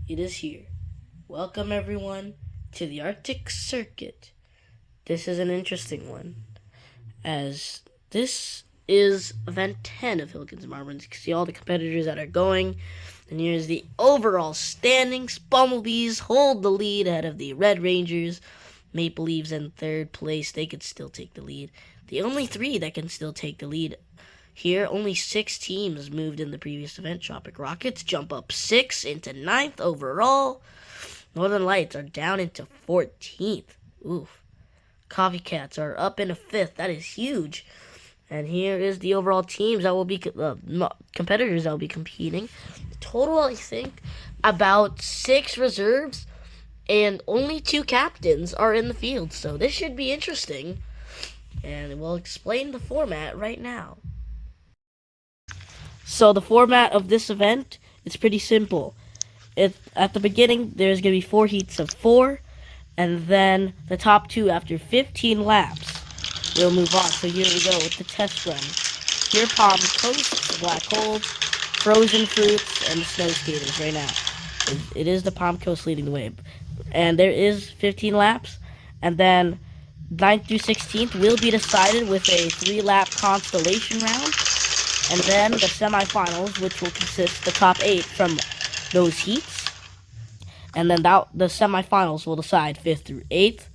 it is here. Welcome everyone to the Arctic Circuit. This is an interesting one, as this is event 10 of Hilkin's Marbles. You can see all the competitors that are going, and here's the overall standings. Bumblebees hold the lead ahead of the Red Rangers. Maple Leaves in third place. They could still take the lead. The only three that can still take the lead here, only 6 teams moved in the previous event. Tropic Rockets jump up 6 into ninth overall. Northern Lights are down into 14th. Oof. Coffee Cats are up into 5th. That is huge. And here is the overall teams that will be competitors that will be competing. Total, I think, about 6 reserves, and only 2 captains are in the field. So this should be interesting. And we'll explain the format right now. So the format of this event is pretty simple. At the beginning, there's going to be 4 heats of 4, and then the top 2 after 15 laps will move on. So here we go with the test run. Here, Palm Coast, Black Holes, Frozen Fruits, and the Snow Skaters right now. It is the Palm Coast leading the way. And there is 15 laps, and then 9th through 16th will be decided with a 3-lap constellation round. And then the semifinals, which will consist the top 8 from those heats. And then the semifinals will decide 5th through 8th.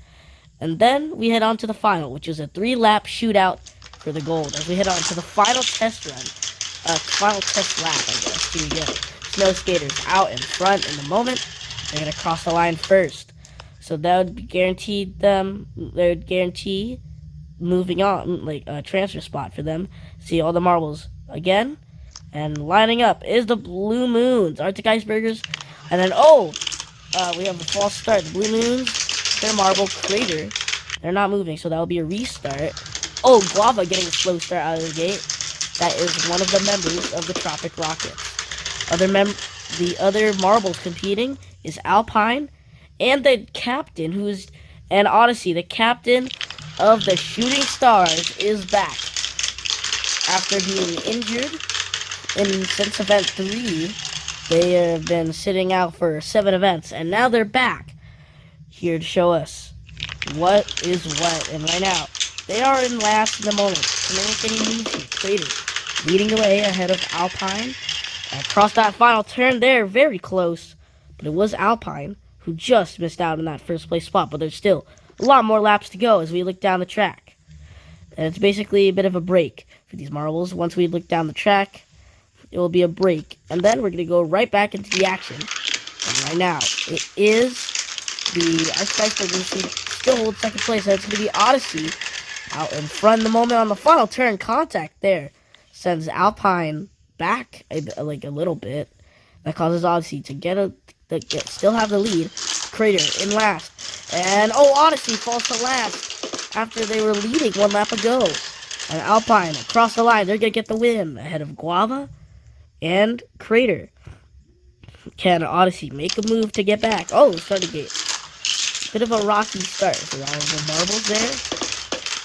And then we head on to the final, which is a 3-lap shootout for the gold. As we head on to the final test run. Final test lap, I guess. Here we go. Snow Skaters out in front in the moment. They're going to cross the line first. So that would guarantee them, they would guarantee moving on, like a transfer spot for them. See all the marbles again, and lining up is the Blue Moons, Arctic Icebergers, and then we have a false start. The Blue Moons, their marble crater, they're not moving, so that will be a restart. Guava getting a slow start out of the gate. That is one of the members of the Tropic Rockets. The other marbles competing is Alpine, and the captain, and Odyssey, the captain of the Shooting Stars, is back after being injured. Since event 3, they have been sitting out for 7 events, and now they're back here to show us what is what. And right now, they are in last in the moment. Can they make any moves here? Crater leading the way ahead of Alpine. Across that final turn, they're very close, but it was Alpine who just missed out on that first place spot. But there's still a lot more laps to go as we look down the track. And it's basically a bit of a break for these marbles. Once we look down the track, it will be a break. And then we're going to go right back into the action. And right now, it is the Arctic Icebergers still hold second place. And it's going to be Odyssey out in front in the moment on the final turn. Contact there sends Alpine back a little bit. That causes Odyssey to still have the lead. Crater in last. And Odyssey falls to last after they were leading 1 lap ago. And Alpine across the line, they're going to get the win ahead of Guava and Crater. Can Odyssey make a move to get back? Starting gate. Bit of a rocky start for all of the marbles there.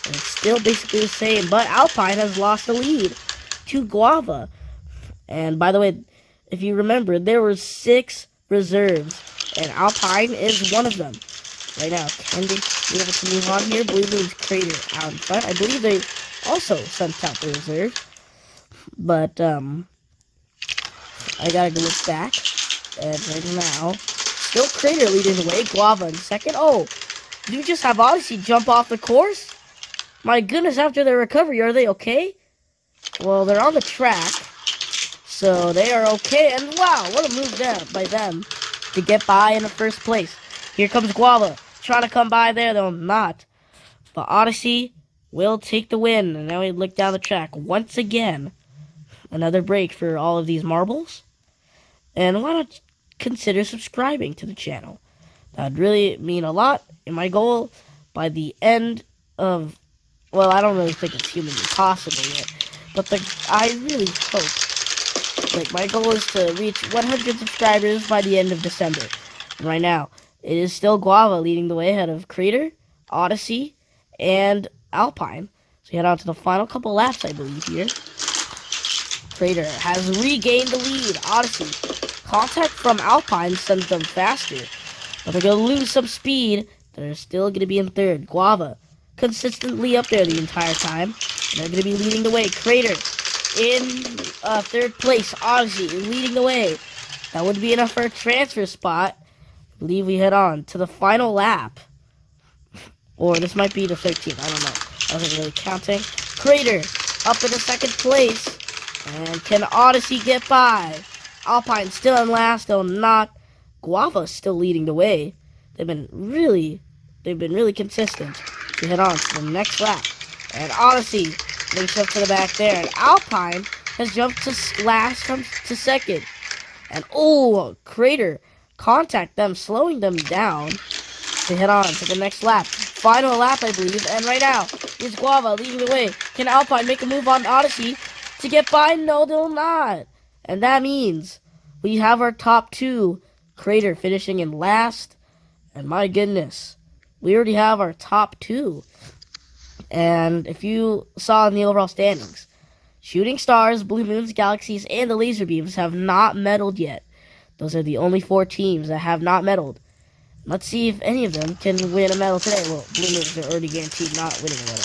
And it's still basically the same, but Alpine has lost the lead to Guava. And by the way, if you remember, there were 6 reserves, and Alpine is one of them. Right now, can they be able to move on here? Blue Moon's Crater out in front. I believe they also sent out the reserve. But, I gotta go look back. And right now, still Crater leading the way. Guava in second. Did you just have Odyssey jump off the course? My goodness, after their recovery, are they okay? Well, they're on the track, so they are okay. And wow, what a move by them to get by in the first place. Here comes Guava, trying to come by there, though not. But Odyssey will take the win. And now we look down the track once again. Another break for all of these marbles. And why not consider subscribing to the channel? That would really mean a lot. And my goal by the end of, well, I don't really think it's humanly possible yet, but I really hope, my goal is to reach 100 subscribers by the end of December. And right now, it is still Guava leading the way ahead of Crater, Odyssey, and Alpine. So we head on to the final couple laps, I believe, here. Crater has regained the lead. Odyssey Contact from Alpine sends them faster, but they're going to lose some speed. They're still going to be in third. Guava, consistently up there the entire time. And they're going to be leading the way. Crater, in third place. Odyssey, leading the way. That would be enough for a transfer spot. I believe we head on to the final lap. Or this might be the 13th. I don't know. I wasn't really counting. Crater, up in the second place. And can Odyssey get by? Alpine still in last, though not. Guava still leading the way. They've been really consistent. We head on to the next lap. And Odyssey links up to the back there. And Alpine has jumped to last to second. And Crater contact them, slowing them down. They head on to the next lap. Final lap, I believe. And right now, is Guava leading the way. Can Alpine make a move on Odyssey to get by? No, they'll not. And that means we have our top two. Crater finishing in last. And my goodness, we already have our top two. And if you saw in the overall standings, Shooting Stars, Blue Moons, Galaxies, and the Laser Beams have not medaled yet. Those are the only 4 teams that have not medaled. Let's see if any of them can win a medal today. Well, Blue Moons are already guaranteed not winning a medal.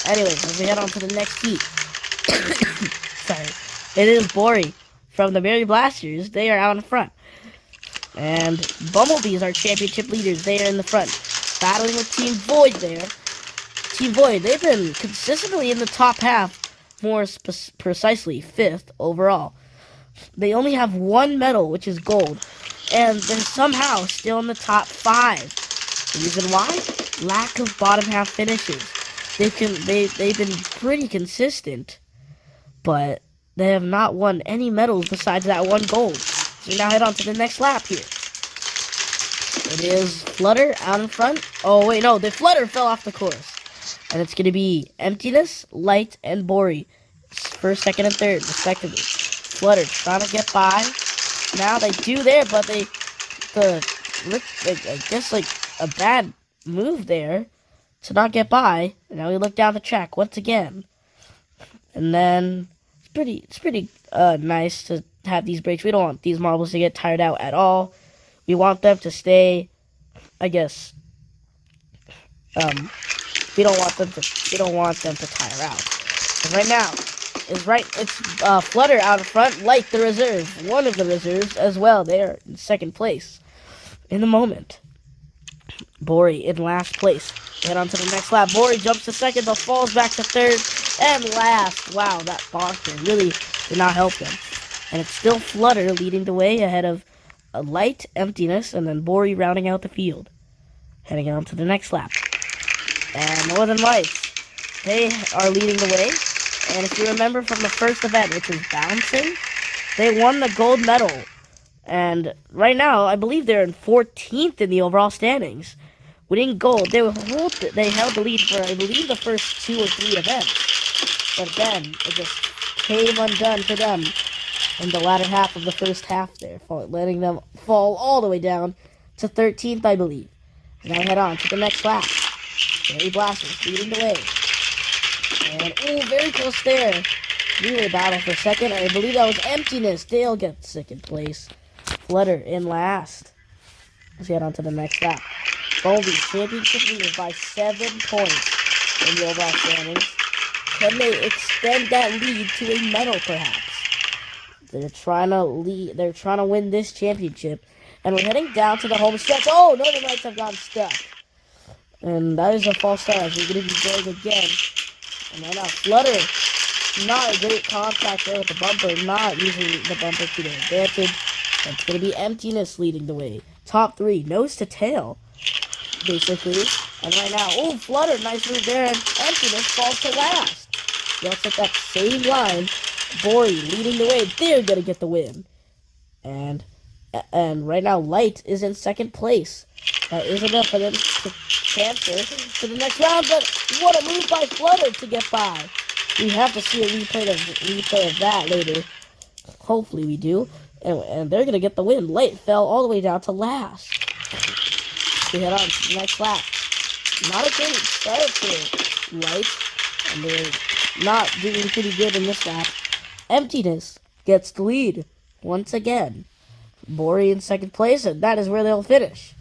Anyways, as we head on to the next heat. Sorry. It is Bori from the Berry Blasters. They are out in front. And Bumblebees are championship leaders. They are in the front. Battling with Team Void there. Team Void, they've been consistently in the top half. More precisely, 5th overall. They only have 1 medal, which is gold. And they're somehow still in the top 5. The reason why? Lack of bottom half finishes. They've been pretty consistent, but they have not won any medals besides that 1 gold. So we now head on to the next lap here. It is Flutter out in front. Oh wait, no, the Flutter fell off the course. And it's going to be Emptiness, Light, and Bori. First, second, and third, respectively. Flutter trying to get by. Now they do there, but I guess like a bad move there to not get by. And now we look down the track once again. And then it's pretty nice to have these breaks. We don't want these marbles to get tired out at all. We want them to stay, I guess. We don't want them to tire out. And right now, it's Flutter out in front, Light the reserve, one of the reserves as well. They are in second place in the moment. Bori in last place. Head on to the next lap. Bori jumps to second, but falls back to third and last. Wow, that bonker really did not help them. And it's still Flutter leading the way ahead of Light, Emptiness, and then Bori rounding out the field. Heading on to the next lap. And Northern Lights, they are leading the way. And if you remember from the first event, which was bouncing, they won the gold medal. And right now, I believe they're in 14th in the overall standings. Winning gold, they held the lead for, I believe, the first 2 or 3 events. But then, it just came undone for them in the latter half of the first half there, letting them fall all the way down to 13th, I believe. Now head on to the next lap. Berry Blasters leading the way. And, very close there. Relay battle for second. I believe that was Emptiness. They'll get second place. Flutter in last. Let's head on to the next lap. Bumblebee championship leader by 7 points in the overall standings. Can they extend that lead to a medal, perhaps? They're trying to win this championship. And we're heading down to the home stretch. Oh, Northern Lights have gotten stuck. And that is a false start as we're going to be going again. And right now, Flutter, not a great contact there with the bumper, not using the bumper to their advantage. And it's going to be Emptiness leading the way. Top 3, nose to tail, basically. And right now, Flutter, nice move there, and Emptiness falls to last. Just at that same line, Bori leading the way. They're going to get the win. And right now, Light is in second place. That is enough for them to transfer to the next round, but what a move by Flutter to get by. We have to see a replay of that later. Hopefully we do. And they're going to get the win. Light fell all the way down to last. We head on to the next lap. Not a great start for Light. And they're not doing pretty good in this lap. Emptiness gets the lead once again. Bori in second place, and that is where they'll finish.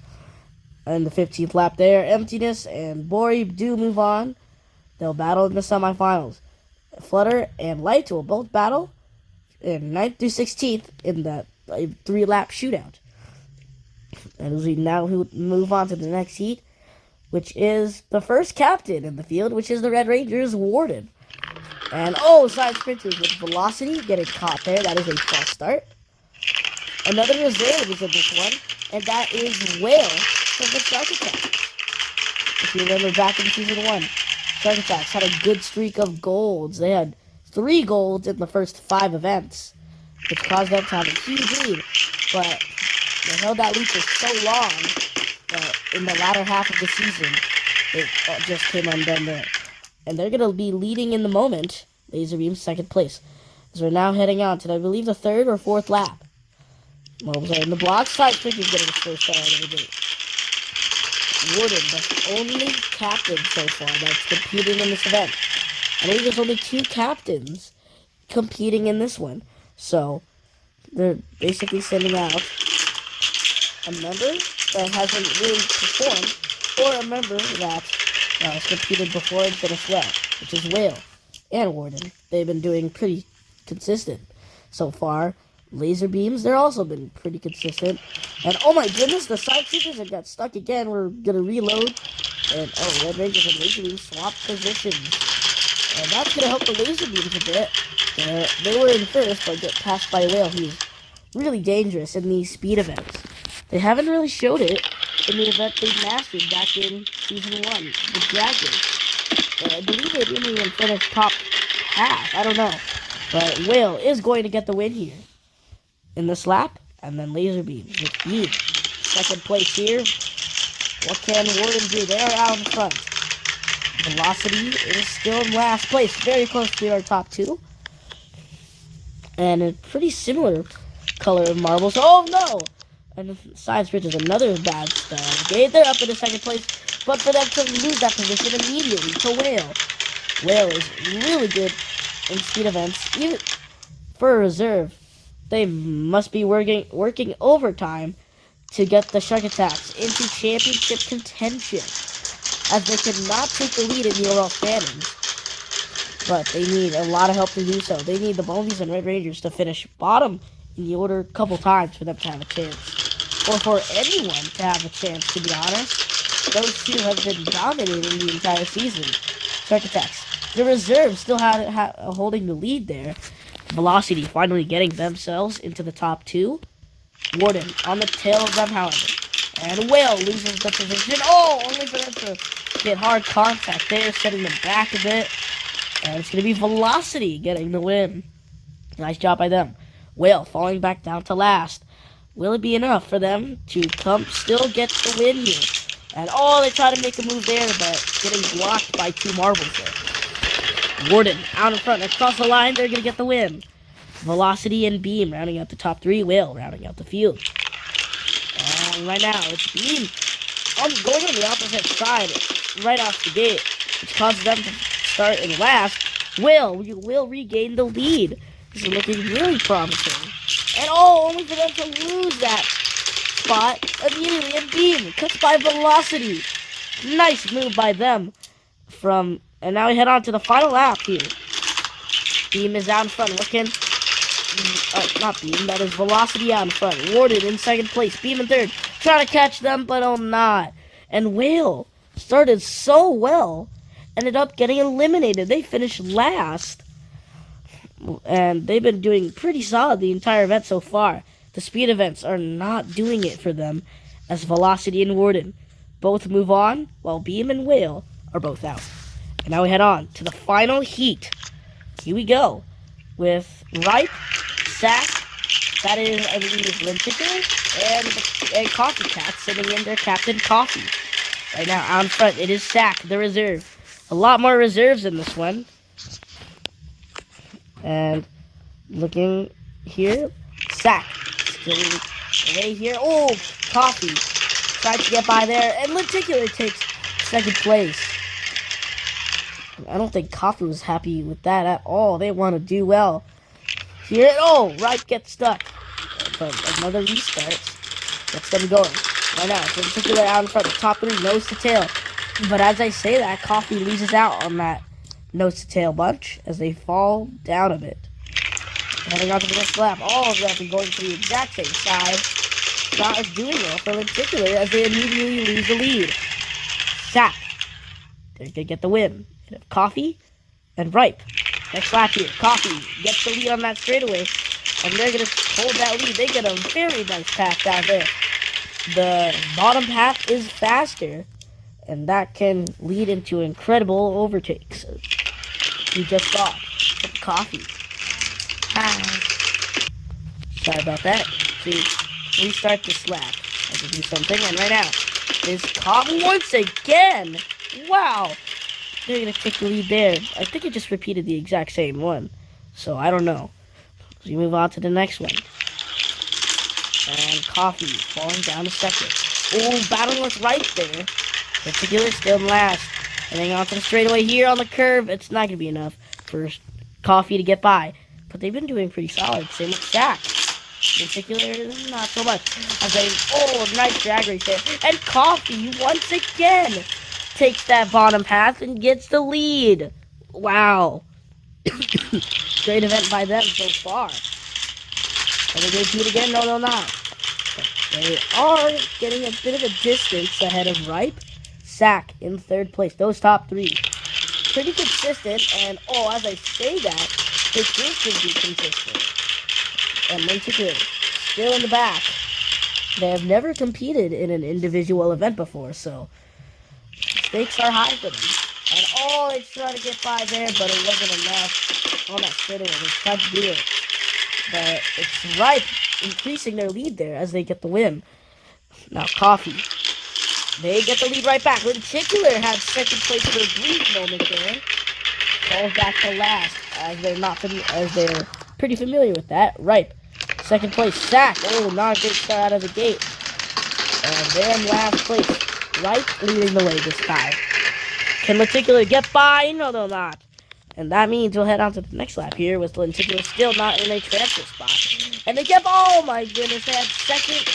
And the 15th lap there, Emptiness and Bori do move on. They'll battle in the semifinals. Flutter and Light will both battle in 9th through 16th in that 3-lap shootout. And as we now move on to the next heat, which is the first captain in the field, which is the Red Rangers Warden. And side sprinters with Velocity getting caught there. That is a false start. Another reserve is in this one, and that is Whale from the Shark Attack. If you remember back in Season 1, Shark Attacks had a good streak of golds. They had 3 golds in the first 5 events, which caused them to have a huge lead. But they held that lead for so long that in the latter half of the season, it just came undone there. And they're going to be leading in the moment, Laserbeam second place. So we're now heading on to, I believe, the 3rd or 4th lap. Marbles are in the block. Side Sprinters getting his first star out of the gate. Warden, the only captain so far that's competing in this event. I believe there's only 2 captains competing in this one. So, they're basically sending out a member that hasn't really performed, or a member that has competed before and finished well, which is Whale and Warden. They've been doing pretty consistent so far. Laser beams, they're also been pretty consistent. And oh my goodness, the side seekers have got stuck again. We're gonna reload. And Red Rangers and laser beams swap positions. And that's gonna help the laser beams a bit. They were in first, but get passed by Whale. He's really dangerous in these speed events. They haven't really showed it in the event they mastered back in Season 1, the Dragon. I believe they didn't even finish top half. I don't know. But Whale is going to get the win here in this lap, and then Laser Beams with Beam. Second place here. What can Warden do? They are out in front. Velocity is still in last place, very close to our top 2. And a pretty similar color of marbles. Oh no! And Side Sprint is another bad start. Okay, they're up in the second place, but for them to lose that position immediately to Whale. Whale is really good in speed events, even for a reserve. They must be working overtime to get the Shark Attacks into championship contention, as they could not take the lead in the overall standings. But they need a lot of help to do so. They need the Boneys and Red Rangers to finish bottom in the order a couple times for them to have a chance. Or for anyone to have a chance, to be honest. Those two have been dominating the entire season. Shark Attacks. The reserves still holding the lead there. Velocity finally getting themselves into the top 2. Warden on the tail of them, however. And Whale loses the position. Only for them to get hard contact there, setting them back a bit. And it's going to be Velocity getting the win. Nice job by them. Whale falling back down to last. Will it be enough for them to still get the win here? And they try to make a move there, but getting blocked by 2 marbles there. Warden out in front, across the line, they're going to get the win. Velocity and Beam rounding out the top 3, Whale rounding out the field. And right now, it's Beam going on the opposite side right off the gate, which causes them to start in last. Whale will regain the lead. This is looking really promising. And only for them to lose that spot immediately. And Beam cuts by Velocity. Nice move by them. And now we head on to the final lap here. Beam is out in front, looking. Not Beam, that is Velocity out in front. Warden in second place. Beam in third. Trying to catch them, but not. And Whale started so well. Ended up getting eliminated. They finished last. And they've been doing pretty solid the entire event so far. The speed events are not doing it for them, as Velocity and Warden both move on, while Beam and Whale are both out. And now we head on to the final heat. Here we go. With Ripe, Sack, that is, I believe, Lenticle, and Coffee Cat sitting in their Captain Coffee. Right now, out in front, it is Sack, the reserve. A lot more reserves in this one. And looking here, Sack still right here. Coffee tried to get by there, and Lenticular takes second place. I don't think Coffee was happy with that at all. They want to do well here. Ripe gets stuck. but another restart gets them going. Right now, it's in particular out in front. The top three, nose to tail. But as I say that, Coffee loses out on that nose to tail bunch as they fall down a bit. Heading on to the next lap, all of them going to the exact same side. Not as doing well for particular as they immediately lose the lead. Sack. They're going to get the win. Coffee and Ripe. Next lap here. Coffee gets the lead on that straightaway. And they're going to hold that lead. They get a very nice path down there. The bottom path is faster. And that can lead into incredible overtakes. We just saw Coffee. Sorry about that. See, restart this lap. I can do something. And right now is Coffee once again. Wow. They're going to take the lead there. I think it just repeated the exact same one. So, I don't know. So, we move on to the next one. And Coffee falling down to second. Oh, battling with right there. Particular still in last. Heading on to the straightaway here on the curve. It's not going to be enough for Coffee to get by. But they've been doing pretty solid. Same with Sack. Particular, not so much. As a, nice drag race there. And Coffee, once again, takes that bottom path and gets the lead. Wow. Great event by them so far. Are they going to do it again? No, not. But they are getting a bit of a distance ahead of Ripe. Sack in third place. Those top three. Pretty consistent. And, as I say that, they should be consistent. And particular, still in the back. They have never competed in an individual event before, so stakes are high for them. And they tried to get by there, but it wasn't enough on that straightaway. They tried to do it. But it's Ripe increasing their lead there as they get the win. Now Coffee. They get the lead right back. Particular had second place for a brief moment there. Falls back to last as they're pretty familiar with that. Ripe. Second place, Sack. Not a great start out of the gate. And they're in last place. Ripe leading the way this time. Can Lenticular get by? No, they'll not. And that means we'll head on to the next lap here with Lenticular still not in a transfer spot. And they kept, my goodness, they had second.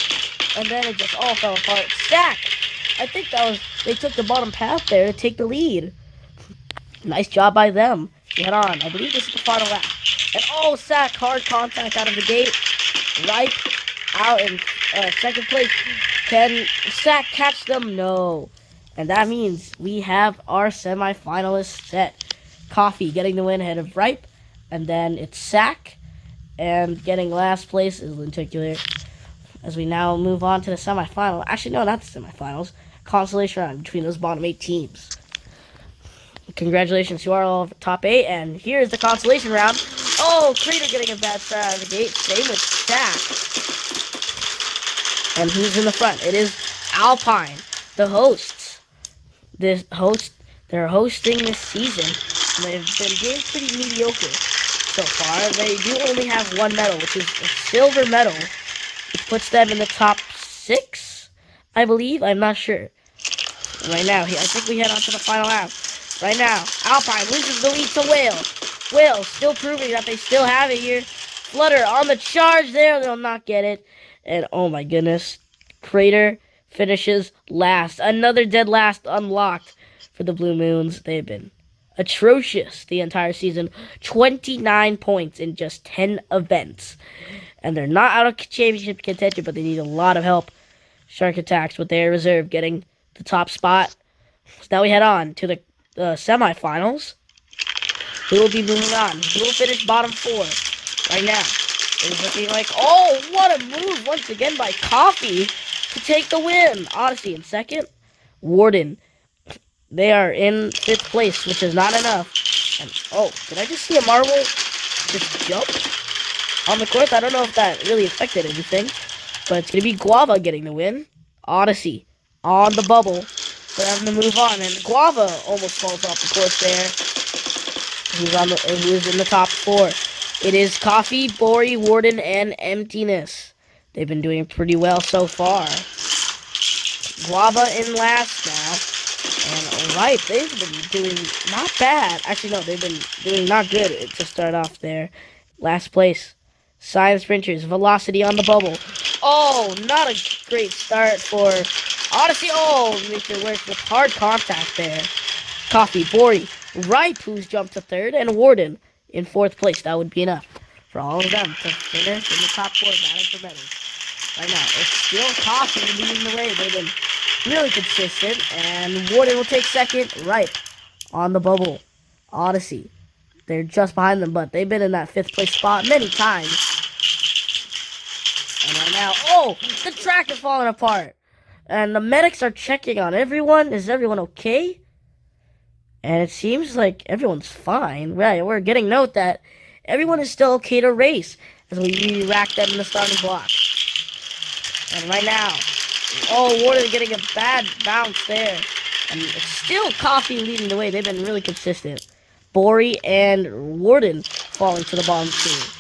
And then it just all fell apart. Sack. I think they took the bottom path there to take the lead. Nice job by them. Head on. I believe this is the final lap. And Sack, hard contact out of the gate. Ripe out in second place. Can Sack catch them? No. And that means we have our semifinalists set. Coffee getting the win ahead of Ripe. And then it's Sack. And getting last place is Lenticular. As we now move on to the semifinal. Actually, no, not the semifinals. Consolation round between those bottom 8 teams. Congratulations to all top 8. And here's the consolation round. Crater getting a bad start out of the gate. Same with Sack. And who's in the front? It is Alpine, the hosts. They're hosting this season. And they've been doing pretty mediocre so far. They do only have one medal, which is a silver medal, which puts them in the top 6, I believe. I'm not sure. Right now, I think we head on to the final lap. Right now, Alpine loses the lead to Whale. Whale still proving that they still have it here. Flutter on the charge there. They'll not get it. And oh my goodness. Crater finishes last. Another dead last unlocked for the Blue Moons. They've been atrocious the entire season. 29 points in just 10 events. And they're not out of championship contention, but they need a lot of help. Shark Attacks with their reserve getting the top spot. So now we head on to the semifinals. Who will be moving on? Who will finish bottom 4 right now? It is looking like, what a move once again by Coffee to take the win. Odyssey in second. Warden. They are in 5th place, which is not enough. And, did I just see a marble just jump on the course? I don't know if that really affected anything. But it's going to be Guava getting the win. Odyssey on the bubble. They're having to move on. And Guava almost falls off the course there. Who's in the top 4? It is Coffee, Bori, Warden, and Emptiness. They've been doing pretty well so far. Guava in last now. And Ripe, they've been doing not bad. Actually, no, they've been doing not good to start off there. Last place. Science Sprinters, Velocity on the bubble. Oh, not a great start for Odyssey. Oh, makes it worse with hard contact there. Coffee, Bori, Ripe, who's jumped to third, and Warden in fourth place. That would be enough for all of them to finish in the top four, battling for medals. Right now, it's still Coffee leading the way. They've been really consistent, and Warden will take second. Ripe on the bubble. Odyssey, they're just behind them, but they've been in that fifth place spot many times. And right now, oh, the track is falling apart. And the medics are checking on everyone. Is everyone okay? And it seems like everyone's fine. Right, we're getting note that everyone is still okay to race as we re-rack them in the starting block. And right now, oh, Warden getting a bad bounce there. And it's still Coffee leading the way. They've been really consistent. Bori and Warden falling to the bottom too.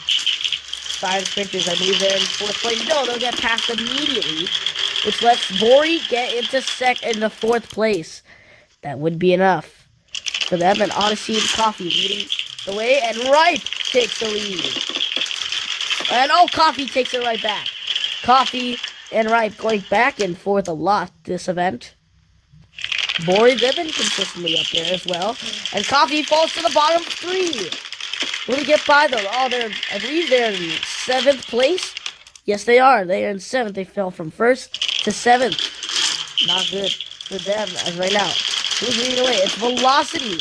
Science Sprinters, I believe they're in fourth place. No, they'll get passed immediately, which lets Bori get into fourth place. That would be enough for them, and Odyssey and Coffee leading the way, and Ripe takes the lead. And oh, Coffee takes it right back. Coffee and Ripe going back and forth a lot this event. Bori, they've been consistently up there as well. And Coffee falls to the bottom three. Will he get by them? Oh, I believe they're in seventh place. Yes, they are. They are in seventh. They fell from first to seventh. Not good for them as right now. Who's leading the way? It's Velocity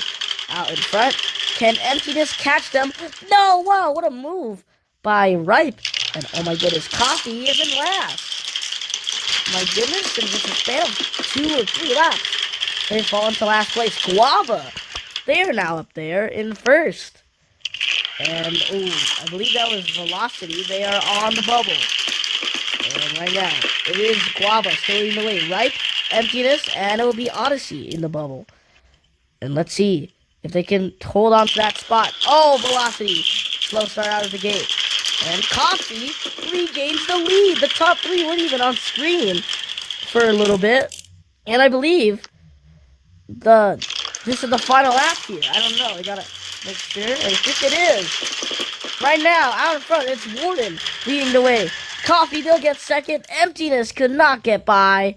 out in front. Can Emptiness catch them? No! Wow, what a move by Ripe. And oh my goodness, Coffee is in last. My goodness, in just a span of 2 or 3 laps, they've fallen to last place. Guava, they are now up there in first. And, ooh, I believe that was Velocity. They are on the bubble. And right now, it is Guava still leading the way. Ripe, Emptiness, and it will be Odyssey in the bubble. And let's see if they can hold on to that spot. Oh, Velocity. Slow start out of the gate. And Coffee regains the lead. The top 3 weren't even on screen for a little bit. And I believe this is the final lap here. I don't know. I gotta make sure. I think it is. Right now, out in front, it's Warden leading the way. Coffee, they'll get second. Emptiness could not get by.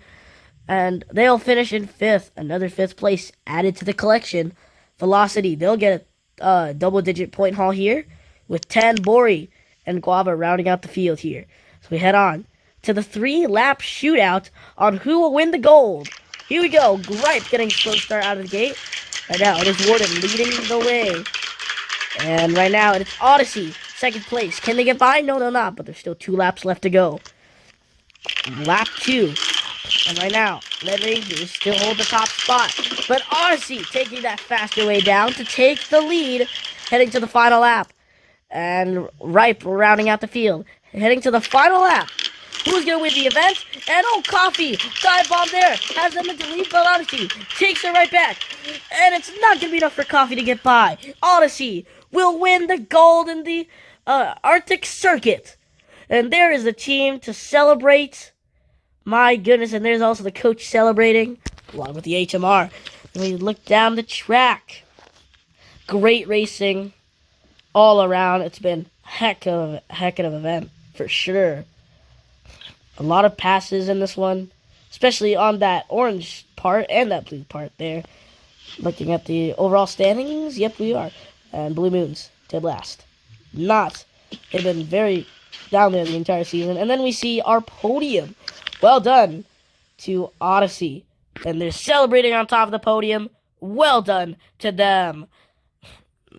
And they'll finish in fifth. Another fifth place added to the collection. Velocity, they'll get a double-digit point haul here with 10. Bori and Guava rounding out the field here. So we head on to the 3-lap shootout on who will win the gold. Here we go. Gripe getting slow start out of the gate. Right now, it is Warden leading the way. And right now, it's Odyssey, second place. Can they get by? No, they'll not. But there's still 2 laps left to go. Lap 2. And right now, Red Rangers still hold the top spot. But Odyssey taking that faster way down to take the lead, heading to the final lap. And Ripe rounding out the field, heading to the final lap. Who's going to win the event? And oh, Coffee, dive bomb there, has them into lead, but Odyssey takes it right back. And it's not going to be enough for Coffee to get by. Odyssey will win the gold in the Arctic Circuit. And there is the team to celebrate. My goodness, and there's also the coach celebrating, along with the HMR. And we look down the track. Great racing all around. It's been heck of an event, for sure. A lot of passes in this one, especially on that orange part and that blue part there. Looking at the overall standings, yep, we are. And Blue Moons, dead last. They've been very down there the entire season. And then we see our podium. Well done to Odyssey. And they're celebrating on top of the podium. Well done to them.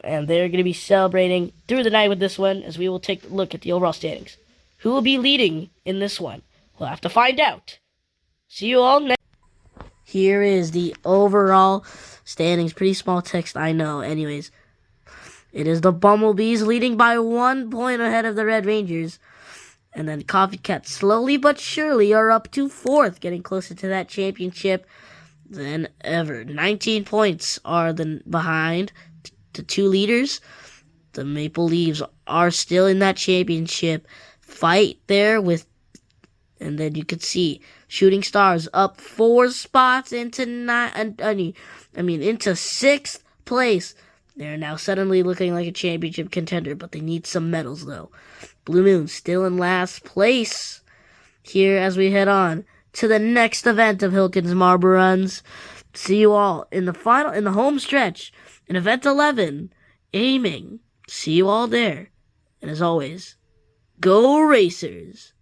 And they're going to be celebrating through the night with this one, as we will take a look at the overall standings. Who will be leading in this one? We'll have to find out. See you all next. Here is the overall standings. Pretty small text, I know. Anyways, it is the Bumblebees leading by 1 point ahead of the Red Rangers. And then Coffee Cats slowly but surely are up to 4th, getting closer to that championship than ever. 19 points are behind the 2 leaders. The Maple Leaves are still in that championship fight there with, and then you could see Shooting Stars up 4 spots into into 6th place. They're now suddenly looking like a championship contender, but they need some medals, though. Blue Moon still in last place here as we head on to the next event of Hilkin's Marble Runs. See you all in the home stretch, in Event 11, aiming. See you all there. And as always, go Racers!